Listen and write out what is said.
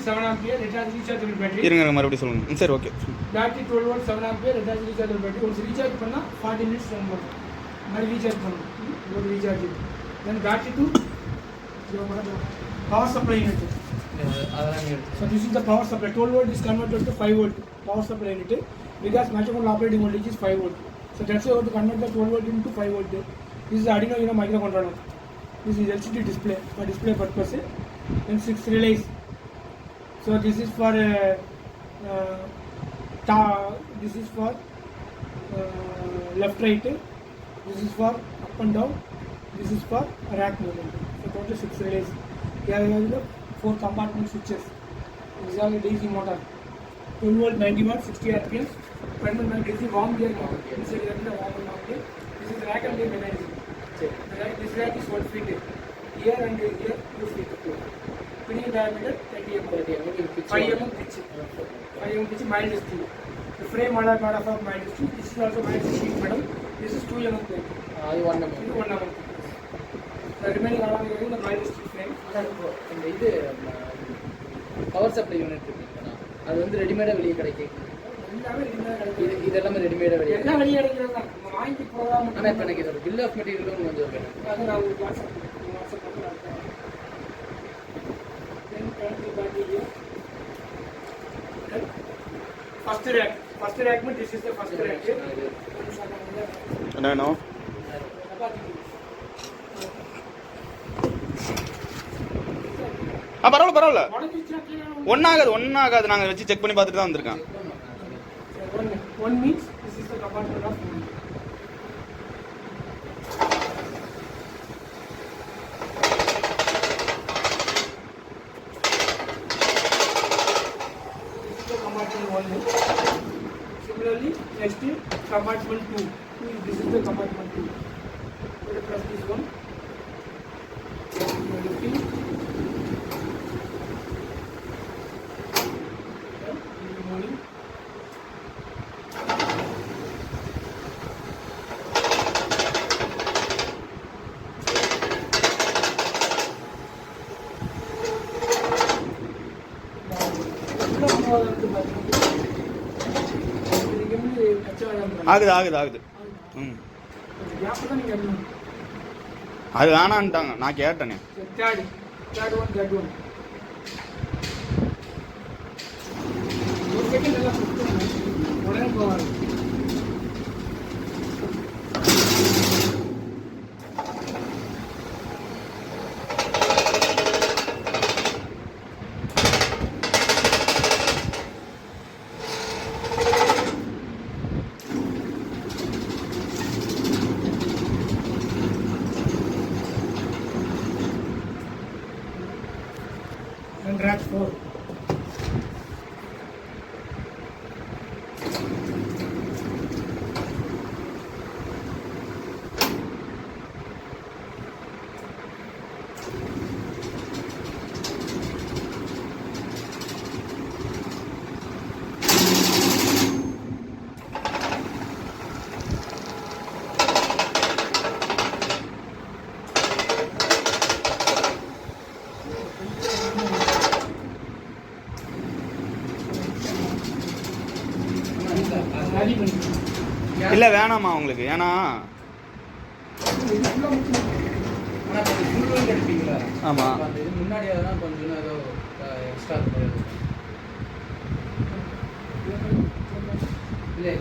7 ampere, it has rechargeable battery. இருங்க மறுபடியும் சொல்லுங்க. சரி okay. Battery 12 volt 7 ampere, it has rechargeable battery. once recharge பண்ணா 40 minutes run பண்ணும். மாதிரி recharge பண்ணணும். ஒரு recharge. Then battery to power supply unit. So this is the power supply. 12 volt is converted to 5 volt power supply unit because microcontroller operating voltage is 5 volt. So that's why we have to convert the 12 volt into 5 volt. This is Arduino Uno microcontroller. This is LCD display for display purpose. Then 6 relays. So this is for this is for left right. This is for up and down. This is for rack movement. So total 6 relays. Here we have the 4 compartment switches. This is all a DC motor. 12 volt 90 watt 60 rpm. Permanent and DC warm gear motor. This is the warm gear. This is rack and gear mechanism. This rack is 1 feet. Here and here 2 feet. Pinning diameter 30 mm. 5 mm pitch. 5 mm pitch mild steel. The frame model of mild steel. This is also mild steel metal. This is 2 mm plate. 1 mm. The remaining all are the mild steel frame. இது power supply unit இருக்குங்களா, அது வந்து ரெடிமேடா வெளியே கிடைக்கும். எல்லாமே ரெடிமேடா கிடைக்கும். இதெல்லாம் ரெடிமேடா வெளியே எல்லாம் வெளியே கிடைக்கிறது தான். நம்ம வாங்கி போடாம. ஆனா இப்போ எனக்கு இதோட பில் ஆஃப் மெட்டீரியலும் கொஞ்சம் வேணும். அது நான் உங்களுக்கு வாட்ஸ்அப் பண்ணுறேன். Then currently battery here. First rack means this is the first rack. No. பரவாயில்ல ஒன்னாகாது நாங்கள் வச்சு செக் பண்ணி பார்த்துட்டு தான் வந்திருக்கேன். One means this is the compartment of one. This is the compartment 1. Similarly, next is compartment 2. This is the compartment 2. Plus this one. ஆகுது ம் அது வேணான்ட்டாங்க, நான் கேட்டேனே. Third one. Second எல்லாம் உடனே போவாங்க. And rack 4. இல்லை வேணாமா உங்களுக்கு, ஏன்னா ஆமாம் முன்னாடி அதெல்லாம் கொஞ்சம் ஏதோ எக்ஸ்ட்ரா இல்லை